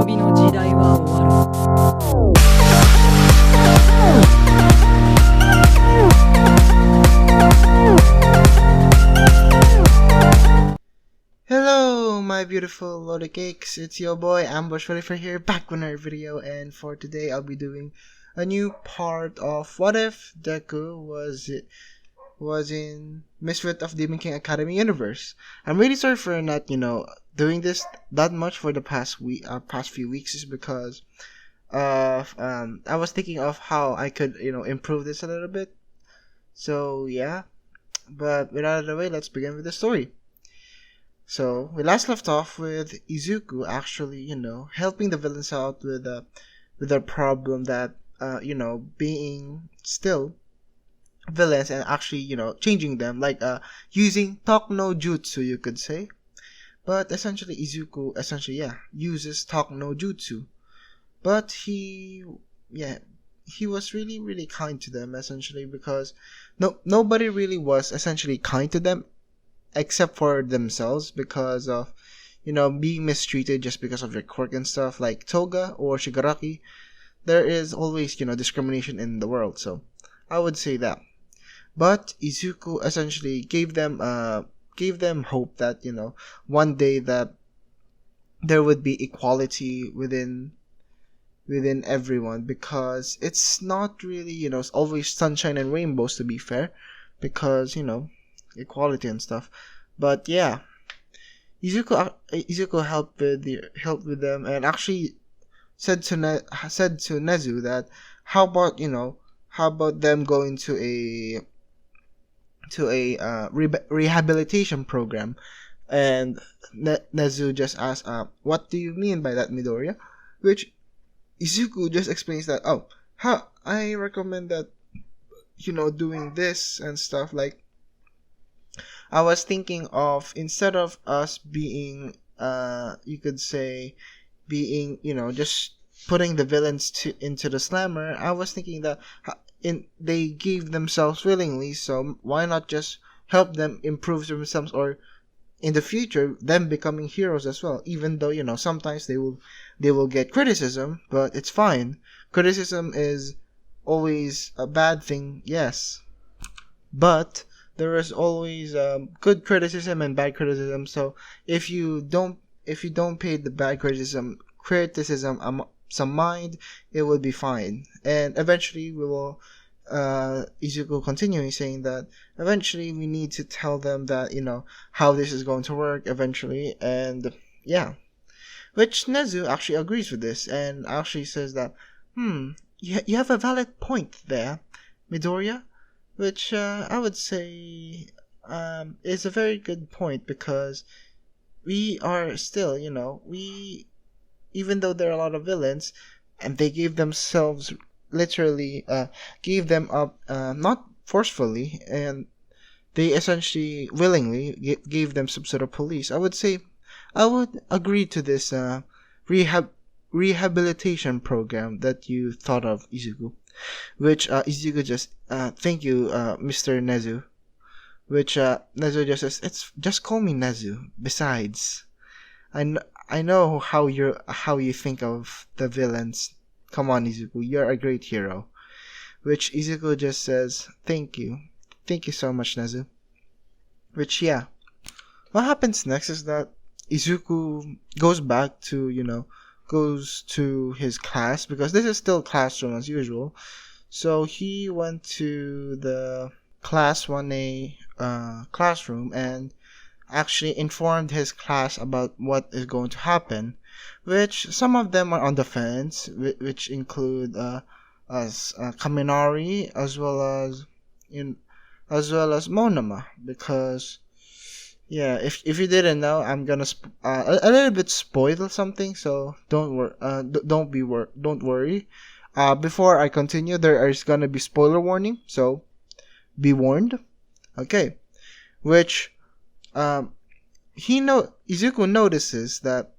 びの時代は終わる。Hello, my beautiful loaded cakes. It's your boy Ambush Ready for here, back with another video, and for today I'll be doing a new part of What If Deku was in Misfit of Demon King Academy universe. I'm really sorry for not, doing this that much for the past few weeks, is because I was thinking of how I could, improve this a little bit. So yeah, but without the way, let's begin with the story. So we last left off with Izuku actually, helping the villains out with their problem that being still villains and actually, changing them, like using talk no jutsu, you could say. But essentially Izuku uses talk no jutsu. But he was really, really kind to them, essentially, because nobody really was essentially kind to them except for themselves, because of being mistreated just because of their quirk and stuff, like Toga or Shigaraki. There is always discrimination in the world, so I would say that. But Izuku essentially gave them hope that one day that there would be equality within everyone, because it's not really always sunshine and rainbows, to be fair, because equality and stuff. But yeah, Izuku helped with them, and actually said to Nezu that how about them going to a rehabilitation program. And Nezu just asked, what do you mean by that, Midoriya? Which Izuku just explains that, I recommend that doing this and stuff. Like, I was thinking of, instead of us being you could say being just putting the villains into the slammer, I was thinking that they gave themselves willingly, so why not just help them improve themselves, or in the future them becoming heroes as well, even though sometimes they will get criticism, but it's fine. Criticism is always a bad thing, yes, but there is always good criticism and bad criticism. So if you don't pay the bad criticism some mind, it will be fine. And eventually we will Izuku continuing saying that eventually we need to tell them that how this is going to work eventually. And yeah, which Nezu actually agrees with this, and actually says that you have a valid point there, Midoriya, which I would say is a very good point, because we are still even though there are a lot of villains, and they gave themselves literally gave them up, not forcefully, and they essentially willingly gave them some sort of police. I would say I would agree to this rehabilitation program that you thought of, Izuku, which Izuku just thank you, Mr. Nezu, which Nezu just says, just call me Nezu. Besides, I know how you think of the villains. Come on, Izuku, you're a great hero. Which Izuku just says, thank you so much, Nezu. Which, yeah, what happens next is that Izuku goes back to goes to his class, because this is still classroom as usual. So he went to the class 1A classroom and actually informed his class about what is going to happen, which some of them are on the fence, which include Kaminari, as well as Monoma, because if you didn't know, I'm gonna a little bit spoil something, so don't worry. Before I continue, there is gonna be spoiler warning, so be warned. Okay, which Izuku notices that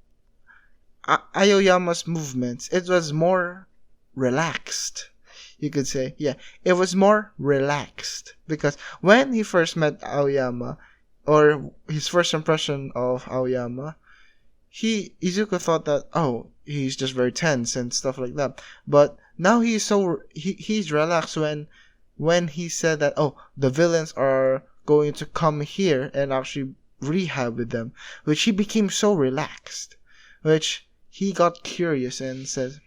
Aoyama's movements, it was more relaxed, you could say. Yeah, it was more relaxed, because when he first met Aoyama, or his first impression of Aoyama, Izuku thought that, oh, he's just very tense and stuff like that. But now he's relaxed when he said that, oh, the villains are going to come here and actually rehab with them, which he became so relaxed, which he got curious and says,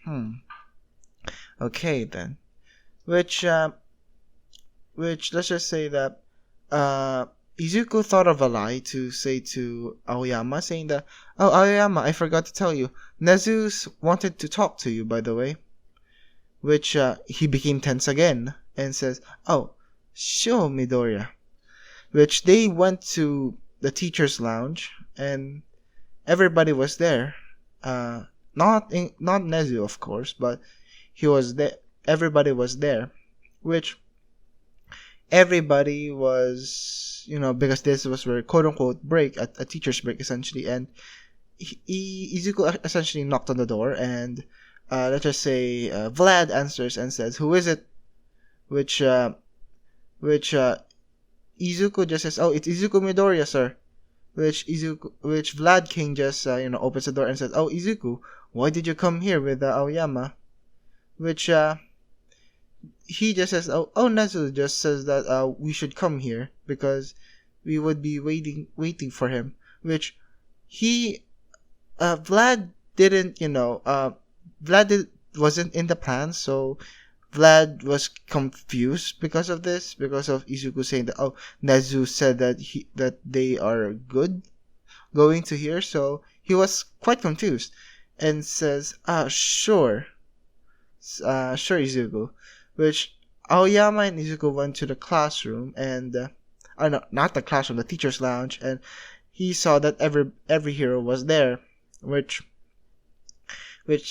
okay then, which let's just say that Izuku thought of a lie to say to Aoyama, saying that, oh, Aoyama, I forgot to tell you, Nezu wanted to talk to you, by the way. Which he became tense again and says, oh, sure, Midoriya. Which they went to the teacher's lounge and everybody was there. Not Nezu, of course, but he was there. Everybody was there, which everybody was, because this was where quote unquote break, a teacher's break essentially, and Izuku essentially knocked on the door, and let's just say Vlad answers and says, "Who is it?" Which Izuku just says, "Oh, it's Izuku Midoriya, sir." Which Vlad King just opens the door and says, "Oh, Izuku, why did you come here with Aoyama?" Which he just says, "Oh, Nezu just says that we should come here because we would be waiting for him." Which Vlad didn't, wasn't in the plan, so Vlad was confused because of this, because of Izuku saying that, oh, Nezu said that they are good going to here, so he was quite confused and says, sure, Izuku. Which Aoyama and Izuku went to the classroom and, no, not the classroom, the teacher's lounge, and he saw that every hero was there, which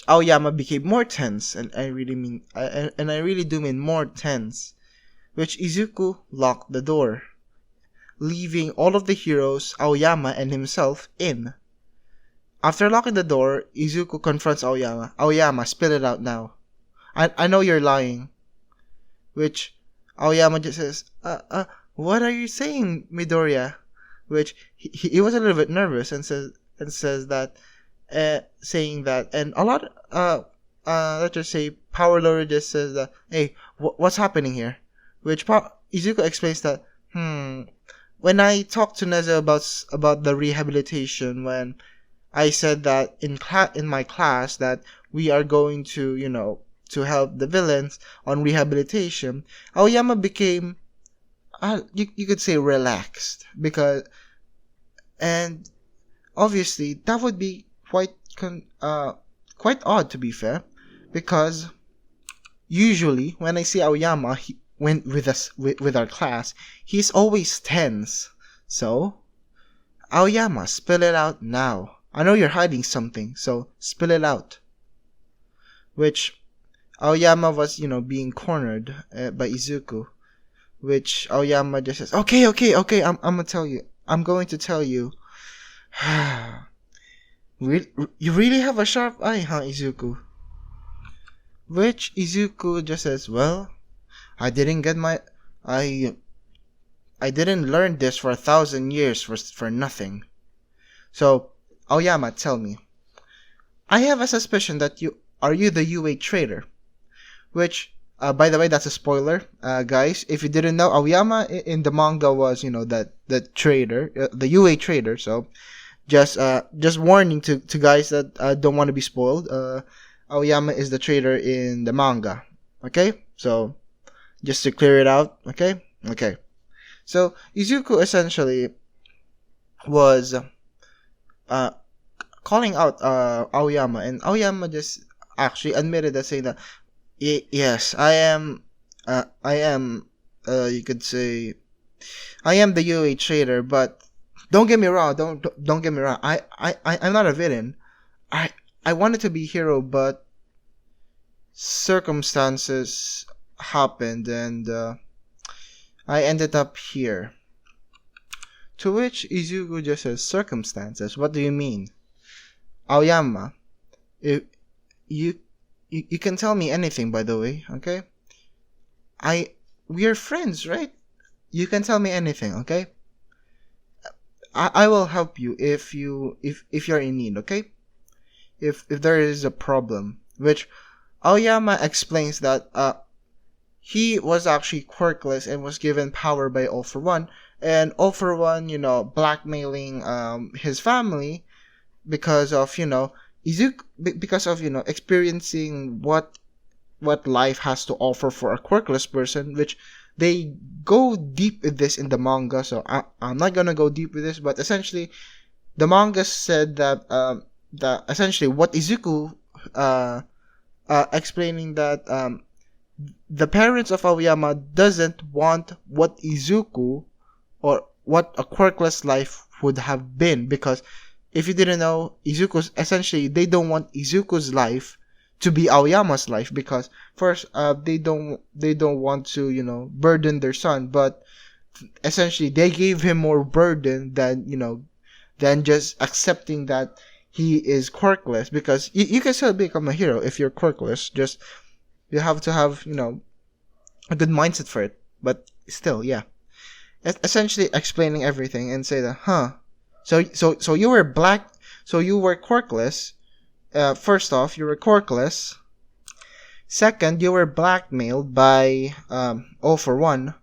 Aoyama became more tense, and I really do mean more tense, which Izuku locked the door, leaving all of the heroes, Aoyama and himself, in. After locking the door, Izuku confronts Aoyama. Aoyama, spill it out now. I know you're lying. Which Aoyama just says, what are you saying, Midoriya? Which he was a little bit nervous and says that, saying that, and a lot, let's just say, Power Loader just says that, hey, what's happening here? Which Izuku explains that, when I talked to Nezu about the rehabilitation, when I said that in my class that we are going to, to help the villains on rehabilitation, Aoyama became, you could say, relaxed, and obviously that would be quite odd, to be fair, because usually when I see Aoyama with our class, he's always tense. So Aoyama, spill it out now. I know you're hiding something, so spill it out. Which Aoyama was, being cornered by Izuku. Which Aoyama just says, okay, I'm gonna tell you. I'm going to tell you. You really have a sharp eye, huh, Izuku? Which Izuku just says, well, I didn't learn this for 1,000 years for nothing. So, Aoyama, tell me. I have a suspicion that you the UA traitor. Which, by the way, that's a spoiler, guys. If you didn't know, Aoyama in the manga was, the traitor, the UA traitor. So, just warning to guys that don't want to be spoiled. Aoyama is the traitor in the manga. Okay, so just to clear it out. Okay. So Izuku essentially was calling out Aoyama, and Aoyama just actually admitted that, saying that, yes, I am. You could say, I am the UA traitor, but don't get me wrong. Don't get me wrong. I'm not a villain. I wanted to be hero, but circumstances happened, and I ended up here. To which Izuku just says, circumstances? What do you mean? Aoyama, if you can tell me anything, by the way, okay? We are friends, right? You can tell me anything, okay? I will help you if you're in need, okay? If there is a problem, which Aoyama explains that he was actually quirkless and was given power by All For One, and All For One, blackmailing his family because of because of experiencing what life has to offer for a quirkless person, which they go deep with this in the manga. So I'm not gonna go deep with this, but essentially the manga said that essentially what Izuku explaining that the parents of Aoyama doesn't want what Izuku or what a quirkless life would have been, because if you didn't know, Izuku's essentially they don't want Izuku's life to be Aoyama's life, because first they don't want to burden their son, but essentially they gave him more burden than just accepting that he is quirkless, because you can still become a hero if you're quirkless, just you have to have a good mindset for it. But still, yeah, essentially explaining everything and say that so you were quirkless. First off, you were quirkless. Second, you were blackmailed by All For One,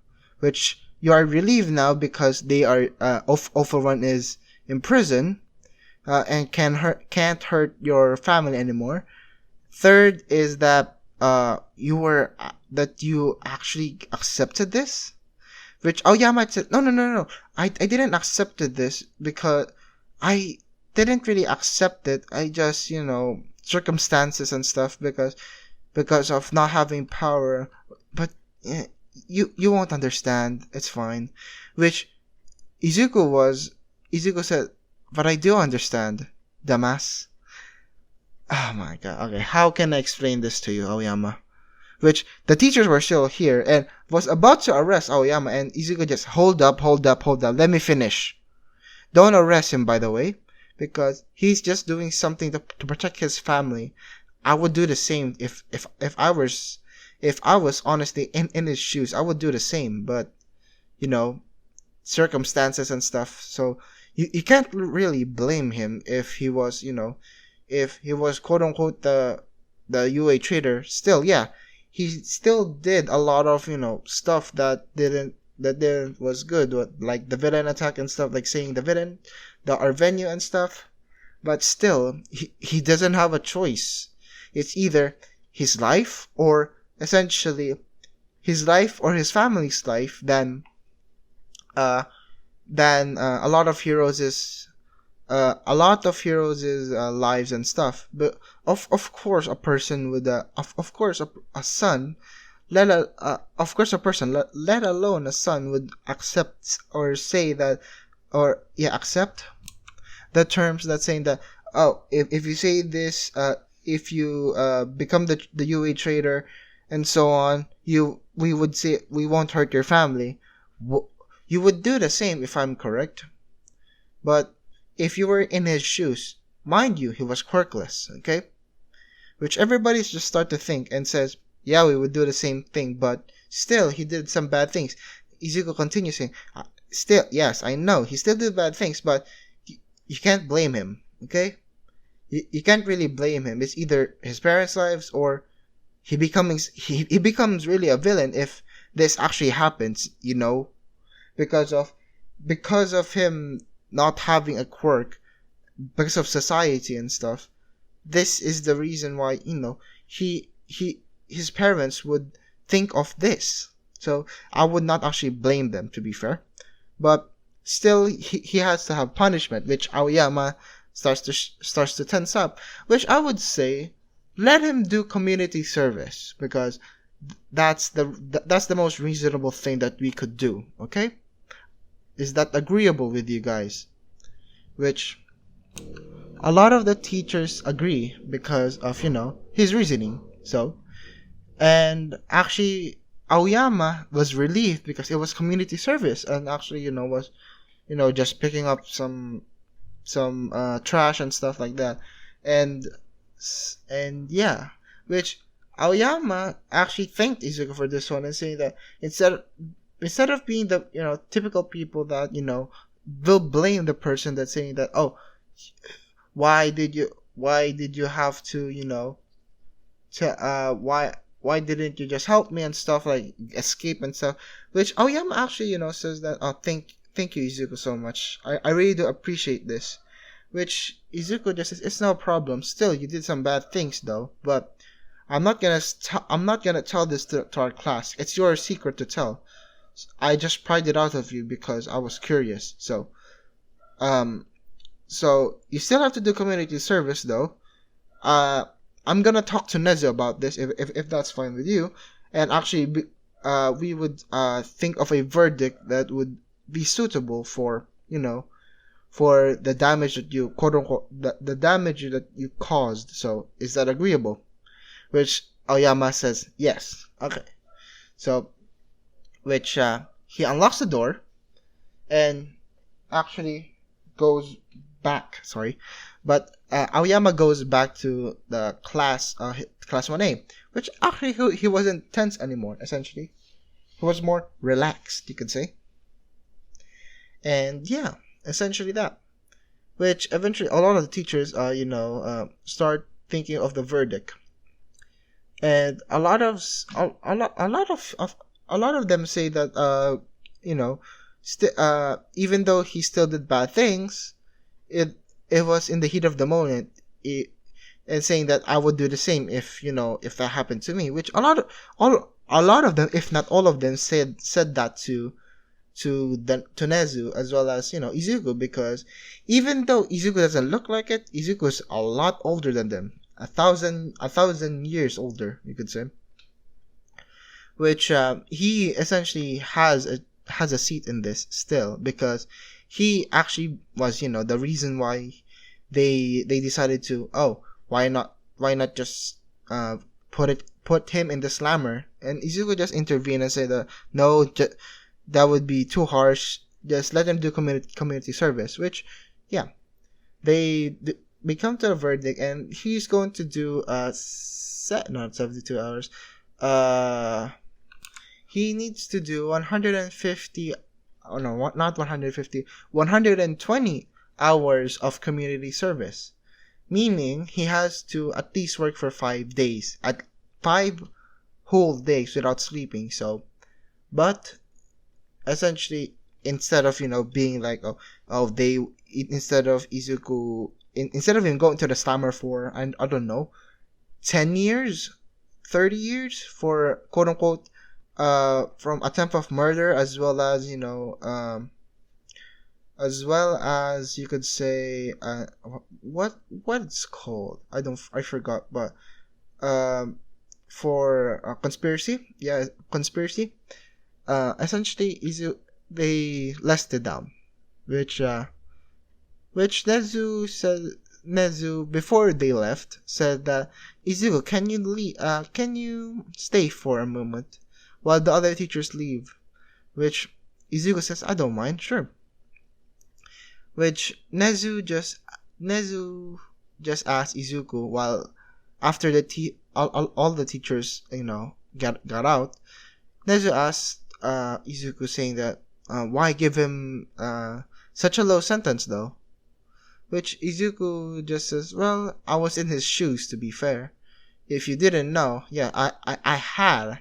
which you are relieved now because they are All For One is in prison and can't hurt your family anymore. Third is that you actually accepted this, which Aoyama said, no, I didn't accepted this because I didn't really accept it. I just circumstances and stuff because of not having power. But you won't understand. It's fine. Which Izuku said, but I do understand, dumbass. Oh my god. Okay, how can I explain this to you, Aoyama? Which the teachers were still here and was about to arrest Aoyama, and Izuku just hold up, let me finish. Don't arrest him, by the way, because he's just doing something to protect his family. I would do the same if I was honestly in his shoes. I would do the same, but circumstances and stuff. So you can't really blame him if he was quote unquote the UA traitor. Still, yeah, he still did a lot of stuff that didn't was good, like the villain attack and stuff, like saying the villain, our venue and stuff. But still, he doesn't have a choice. It's either his life or essentially his life or his family's life. Then a lot of heroes is lives and stuff. But of course a person with a son, of course a person, let alone a son, would accept or say that, or accept the terms that saying that, oh, if you say this, if you become the UA trader and so on, we would say we won't hurt your family. You would do the same, if I'm correct. But if you were in his shoes, mind you, he was quirkless, okay? Which everybody's just start to think and says, yeah, we would do the same thing, but still, he did some bad things. Izuku continues saying, still, yes, I know, he still did bad things, but you can't blame him, okay? You can't really blame him. It's either his parents' lives or he becomes really a villain if this actually happens, because of him not having a quirk, because of society and stuff. This is the reason why his parents would think of this. So I would not actually blame them, to be fair, but still he has to have punishment, which Aoyama starts to tense up, which I would say let him do community service, because that's the most reasonable thing that we could do. Okay, is that agreeable with you guys? Which a lot of the teachers agree because of his reasoning. So, and actually Aoyama was relieved because it was community service, and actually was just picking up some trash and stuff like that, and yeah, which Aoyama actually thanked Izuku for this one and saying that instead of being the typical people that will blame the person that's saying that, oh, why did you have to, why didn't you just help me and stuff, like escape and stuff, which Aoyama actually, says that, oh, thank you, Izuku, so much. I really do appreciate this. Which Izuku just says, it's no problem. Still, you did some bad things though, but I'm not gonna tell this to our class. It's your secret to tell. I just pried it out of you because I was curious. Um, so you still have to do community service though. I'm gonna talk to Nezu about this if that's fine with you, and actually, we would think of a verdict that would be suitable for for the damage that you quote unquote the damage that you caused. So is that agreeable? Which Aoyama says yes. Okay. So which he unlocks the door and actually goes back. Sorry, but Aoyama goes back to the class, class 1A, which actually he wasn't tense anymore. Essentially, he was more relaxed, you could say. And yeah, essentially that. Which eventually a lot of the teachers, start thinking of the verdict, and a lot of them say that even though he still did bad things, it was in the heat of the moment, and saying that I would do the same if that happened to me. Which a lot of them, if not all of them, said that to Nezu, as well as Izuku, because even though Izuku doesn't look like it, Izuku is a lot older than them, a thousand years older, you could say. Which he essentially has a seat in this still, because he actually was the reason why they decided to, oh, why not just put him in the slammer, and Izuku just intervened and said that no, that would be too harsh. Just let them do community service. Which, yeah, they come to a verdict, and he's going to do not 72 hours. He needs to do 150. Oh no, not 150. 120 hours of community service, meaning he has to at least work for 5 days, at 5 whole days without sleeping. So, but essentially, instead of being like, instead of Izuku, instead of him going to the slammer for, and I don't know, 10 years, 30 years for quote unquote from attempt of murder, as well as you could say, what it's called, I forgot, but for conspiracy, essentially they listed down, which Nezu, before they left, said that, Izuku, can you stay for a moment while the other teachers leave? Which Izuku says, I don't mind, sure. Which Nezu just asked Izuku, while after all the teachers got out, Nezu asked Izuku, saying that why give him such a low sentence though? Which Izuku just says, well, I was in his shoes, to be fair. If you didn't know, yeah, I had,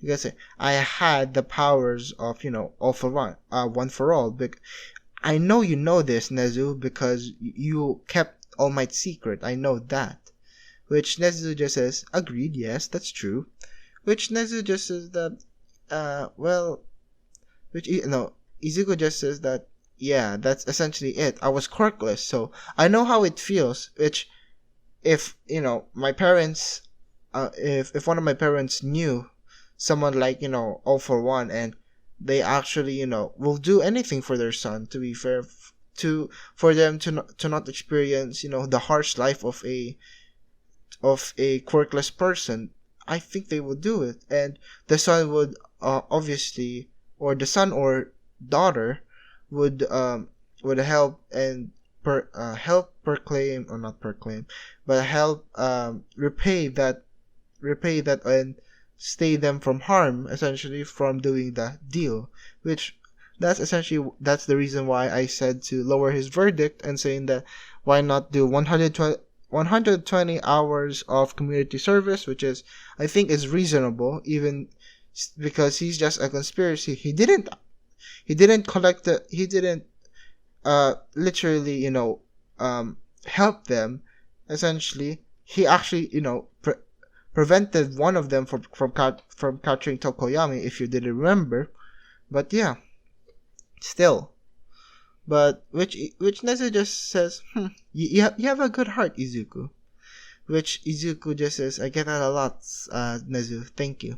you guys say, I had the powers of all for one, one for all. I know you know this, Nezu, because you kept All Might's secret. I know that. Which Nezu just says, agreed, yes, that's true. Which Nezu just says that, Izuku just says that, yeah, that's essentially it. I was quirkless, so I know how it feels. Which, if my parents, if one of my parents knew someone like All for One, and they actually will do anything for their son, to be fair, for them to not experience the harsh life of a quirkless person, I think they would do it. And the son would obviously, or the son or daughter would help and help proclaim, or not proclaim, but help repay that and stay them from harm, essentially, from doing the deal. Which that's the reason why I said to lower his verdict and saying that why not do 120 hours of community service, which is I think is reasonable, even because he's just a conspiracy. He didn't collect the he didn't literally help them. Essentially, he actually prevented one of them from capturing Tokoyami, if you didn't remember. But yeah, still. But which Nezu just says, you have a good heart, Izuku. Which Izuku just says, I get that a lot, Nezu. Thank you.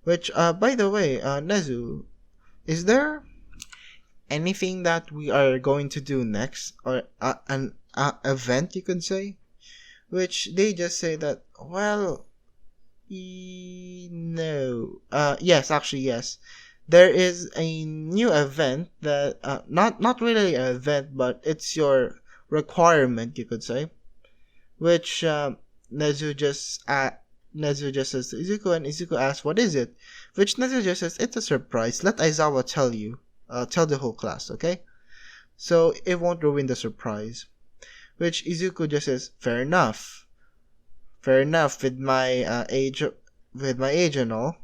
Which by the way, Nezu, is there anything that we are going to do next, or an event you could say? Which they just say that, well, no. Yes, actually, yes. There is a new event that, not really an event, but it's your requirement, you could say. Which, Nezu just, Nezu just says to Izuku, and Izuku asks, what is it? Which Nezu just says, it's a surprise. Let Aizawa tell you. Tell the whole class, okay? So, it won't ruin the surprise. Which Izuku just says, fair enough. Fair enough with my age and all.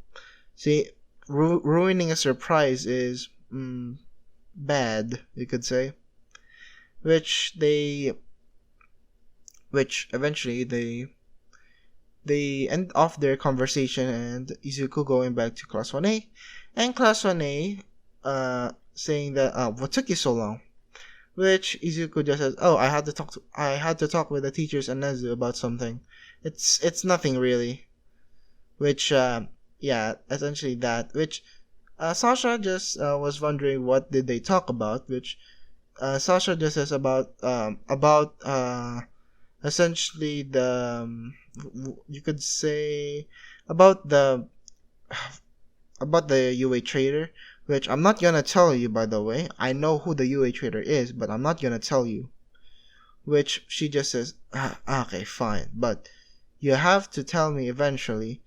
See, ruining a surprise is bad, you could say. Which eventually they end off their conversation, and Izuku going back to class 1A, and class 1A saying that what took you so long? Which Izuku just says, oh, I had to talk with the teachers and Nezu about something. It's nothing really. Which yeah, essentially that. Which Sasha just was wondering what did they talk about. Which Sasha just says about essentially the you could say about the UA traitor. Which I'm not gonna tell you, by the way. I know who the UA traitor is, but I'm not gonna tell you. Which she just says, okay, fine, but you have to tell me eventually.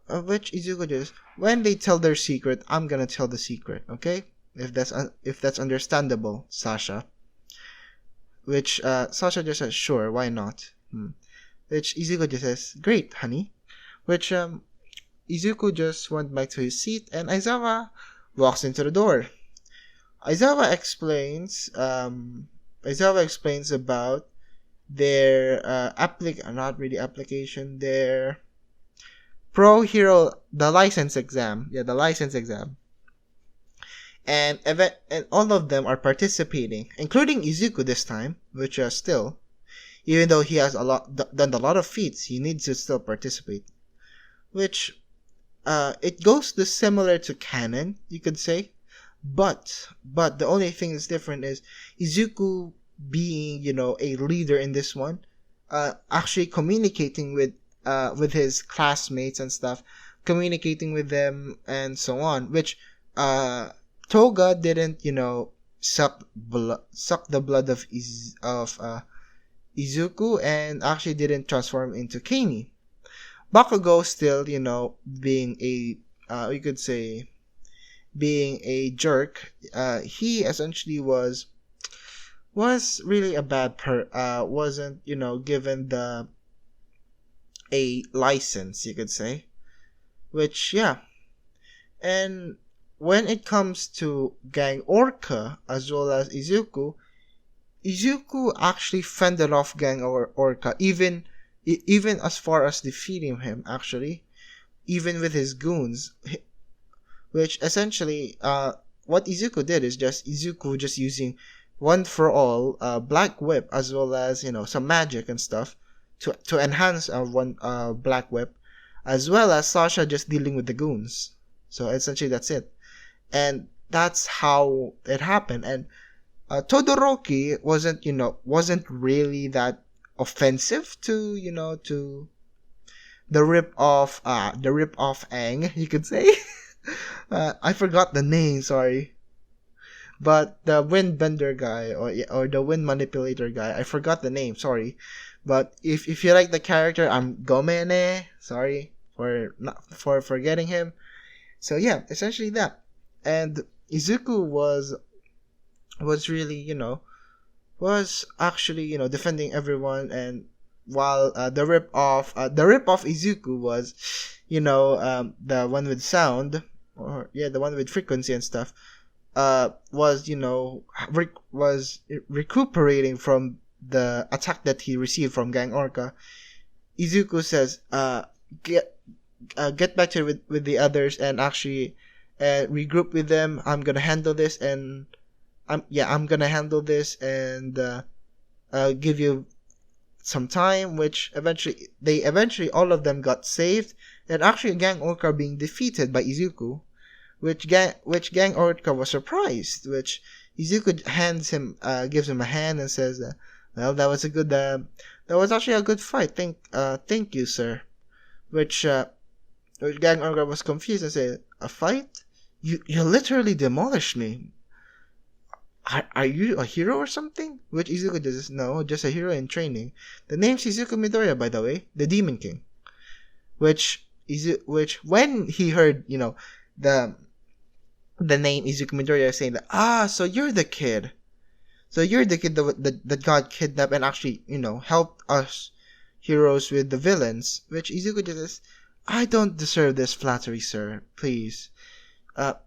Which Izuku just, when they tell their secret, I'm gonna tell the secret, okay? If that's understandable, Sasha. Which Sasha just says, sure, why not? Which Izuku just says, great, honey. Which Izuku just went back to his seat, and Aizawa walks into the door. Aizawa explains about their not really application, their Pro Hero, the license exam. Yeah, the license exam. And all of them are participating, including Izuku this time, which still, even though he has done a lot of feats, he needs to still participate. Which it goes similar to canon, you could say, but the only thing that's different is Izuku being a leader in this one, actually communicating with his classmates and stuff, communicating with them and so on. Which Toga didn't suck the blood of Izuku, and actually didn't transform into Kami. Bakugo still, being a, you could say, being a jerk, he essentially was really a bad wasn't, given a license, you could say. Which, yeah. And when it comes to Gang Orca, as well as Izuku actually fended off Gang Orca, even as far as defeating him, actually, even with his goons. Which essentially, what Izuku did is Izuku just using one for all Black Whip, as well as some magic and stuff to enhance one Black Whip, as well as Sasha just dealing with the goons. So essentially that's it, and that's how it happened. And Todoroki wasn't really that offensive to to the rip off Aang, you could say. I forgot the name, sorry, but the wind bender guy, or the wind manipulator guy, I forgot the name, sorry. But if you like the character, I'm Gomene, sorry for forgetting him. So yeah, essentially that. and Izuku was really, was actually, defending everyone. And while the rip off Izuku was, the one with sound, or yeah, the one with frequency and stuff, was, was recuperating from the attack that he received from Gang Orca. Izuku says, get back to with the others and actually regroup with them. I'm gonna handle this, and I'm gonna handle this, and give you some time. Which eventually all of them got saved, and actually Gang Orca being defeated by Izuku, which Gang Orca was surprised. Which Izuku gives him a hand and says, "Well, that was actually a good fight. Thank you, sir." Which Gang Orca was confused and said, "A fight? You literally demolished me. Are you a hero or something?" Which Izuku says, "No, just a hero in training. The name's Izuku Midoriya, by the way, the Demon King." Which when he heard, the name Izuku Midoriya, saying that, so you're the kid. So you're the kid that got kidnapped and actually, helped us heroes with the villains. Which Izuku just says, "I don't deserve this flattery, sir. Please.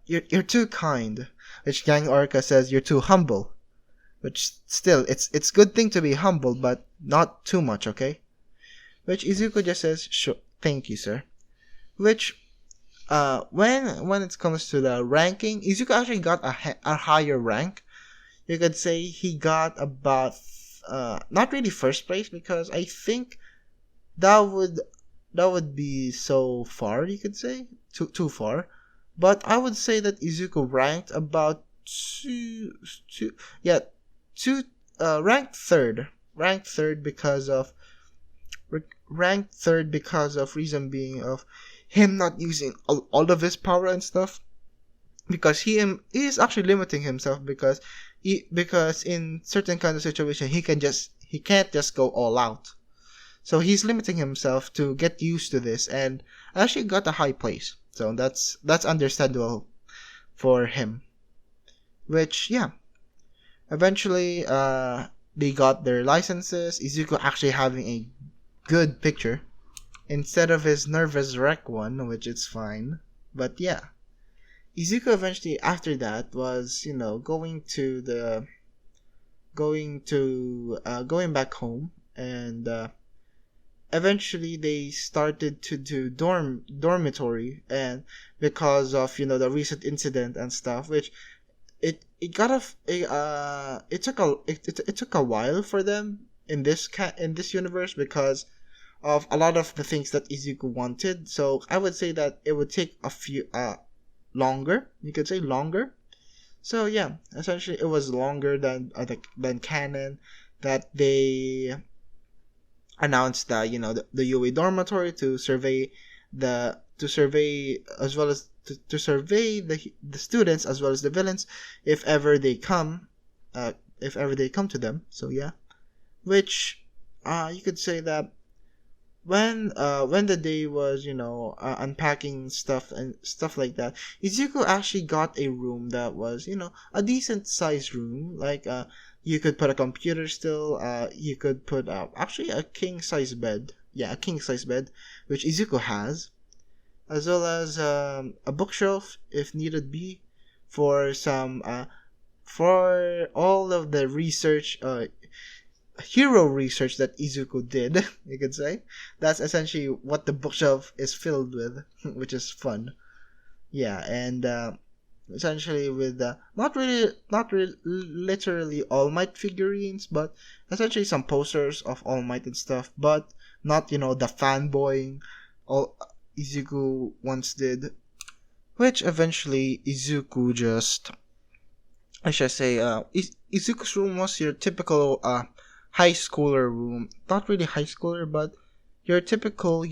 You're too kind." Which Gang Orca says, "You're too humble." Which still, it's good thing to be humble, but not too much, okay? Which Izuku just says, "Sure, thank you, sir." Which, when it comes to the ranking, Izuku actually got a higher rank. You could say he got about, not really first place, because I think that would be so far, you could say, too far. But I would say that Izuku ranked about ranked third because of reason being of him not using all of his power and stuff, because he is actually limiting himself, because in certain kind of situation he can't just go all out. So he's limiting himself to get used to this, and actually got a high place. So that's understandable for him. Which, yeah, eventually they got their licenses. Izuku actually having a good picture instead of his nervous wreck one, which is fine. But yeah, Izuku eventually after that was, going back home, and eventually they started to do dormitory, and because of, the recent incident and stuff, which it took a while for them in this universe, because of a lot of the things that Izuku wanted. So I would say that it would take a few longer. You could say longer. So yeah, essentially it was longer than canon that they announced that, the UA dormitory to survey as well as to survey the students as well as the villains if ever they come to them. So yeah, which you could say that when the day was, unpacking stuff and stuff like that, Izuku actually got a room that was, a decent sized room. Like you could put a computer still. You could put actually a king size bed. Yeah, a king size bed, which Izuku has, as well as a bookshelf if needed be, for some for all of the research, hero research that Izuku did. You could say that's essentially what the bookshelf is filled with, which is fun. Yeah, and essentially with not really literally All Might figurines, but essentially some posters of All Might and stuff, but not, the fanboying all Izuku once did, which eventually Izuku just, I should say, Izuku's room was your typical high schooler room. Not really high schooler, but your typical,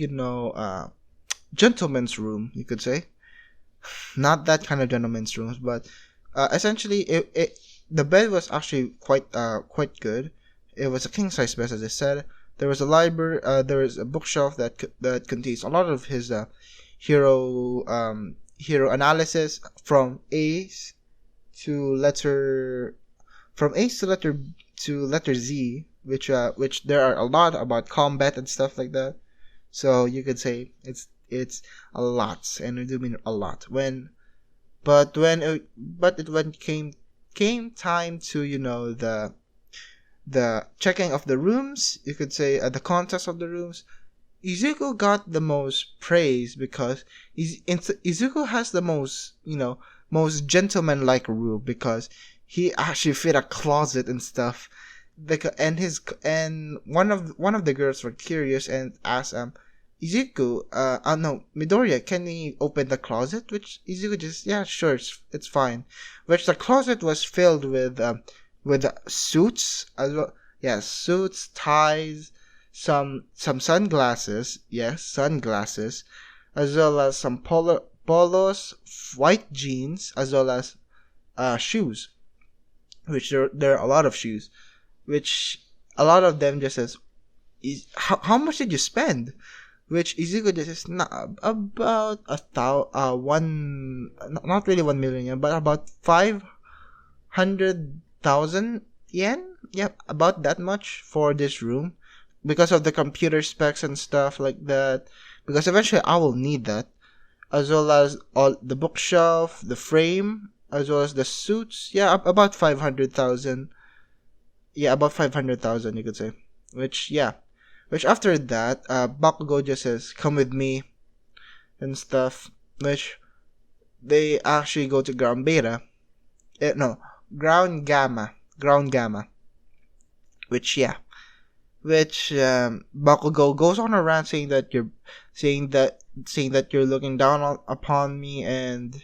gentleman's room, you could say. Not that kind of gentleman's rooms, but essentially the bed was actually quite good. It was a king size bed, as I said. There was a library. There was a bookshelf that contains a lot of his hero hero analysis from A's to letter from A's to letter Z, which there are a lot about combat and stuff like that. So you could say it's a lot, and I do mean a lot. When came time to the checking of the rooms, you could say the contest of the rooms, Izuku got the most praise because Izuku has the most gentleman-like room because he actually fit a closet and stuff. And one of the girls were curious and asked Izuku, no, Midoriya, can he open the closet? Which Izuku just, yeah, sure, it's fine. Which the closet was filled with suits as well. Yeah, suits, ties, some sunglasses, yes, sunglasses, as well as some polos, white jeans, as well as shoes. Which there are a lot of shoes, which a lot of them just says, how much did you spend? Which Izuku just says, about not really 1 million yen, but about 500,000 yen. Yep, about that much for this room, because of the computer specs and stuff like that. Because eventually I will need that, as well as all the bookshelf, the frame, as well as the suits. Yeah, about 500,000. Yeah, about 500,000 you could say. Which after that, Bakugo just says, "Come with me," and stuff. Which they actually go to ground beta. No, ground gamma. Which Bakugo goes on a rant saying that you're looking down upon me and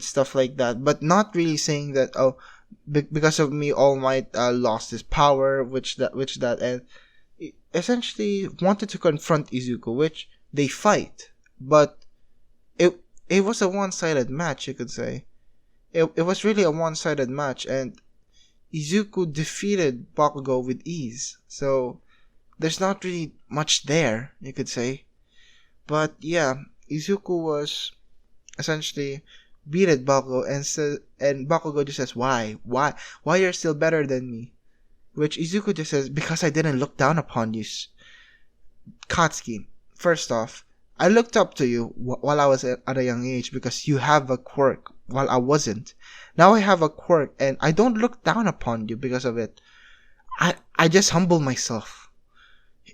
stuff like that, but not really saying that because of me All Might lost his power, which that and essentially wanted to confront Izuku, which they fight, but it was a one-sided match, you could say. It was really a one-sided match, and Izuku defeated Bakugo with ease. So there's not really much there, you could say. But yeah, Izuku was essentially beated Bakugo, and Bakugo just says, why you're still better than me? Which Izuku just says, because I didn't look down upon you. Katsuki, first off, I looked up to you while I was at a young age because you have a quirk while I wasn't. Now I have a quirk and I don't look down upon you because of it. I just humble myself.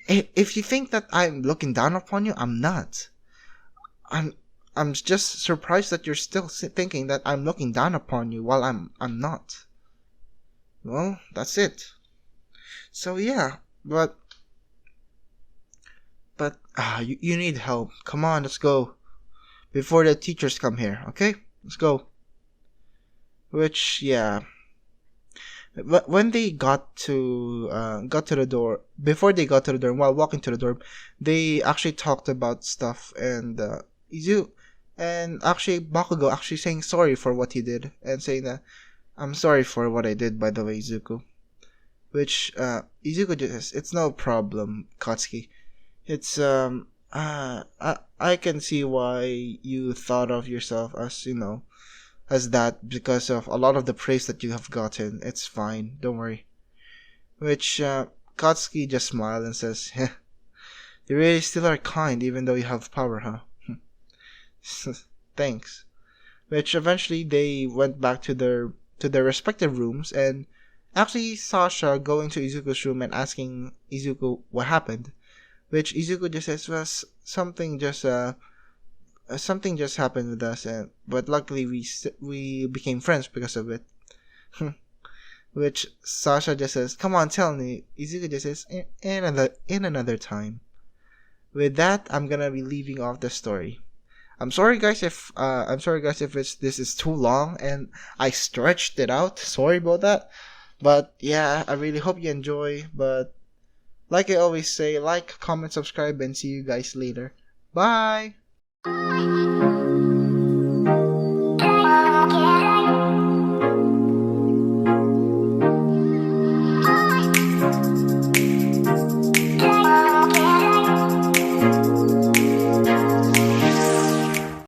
If you think that I'm looking down upon you, I'm not. I'm just surprised that you're still thinking that I'm looking down upon you while I'm not. Well, that's it. So yeah, but you need help. Come on, let's go before the teachers come here. Okay, let's go. Which when they got to the door, before they got to the door, while walking to the door, they actually talked about stuff, and Izu and actually Bakugo actually saying sorry for what he did and saying that I'm sorry for what I did, by the way, Izuku. Which Izuku just says, it's no problem, Katsuki. It's I can see why you thought of yourself as as that because of a lot of the praise that you have gotten. It's fine, don't worry. Which Katsuki just smiled and says, you really still are kind even though you have power, huh? Thanks. Which eventually they went back to their respective rooms, and actually Sasha going to Izuku's room and asking Izuku what happened. Which Izuku just says, well, something just happened with us, but luckily we became friends because of it. Which Sasha just says, come on, tell me. Izuku just says, in another time. With that, I'm gonna be leaving off the story. I'm sorry guys if this is too long and I stretched it out. Sorry about that. But yeah, I really hope you enjoy. But like I always say, like, comment, subscribe, and see you guys later. Bye!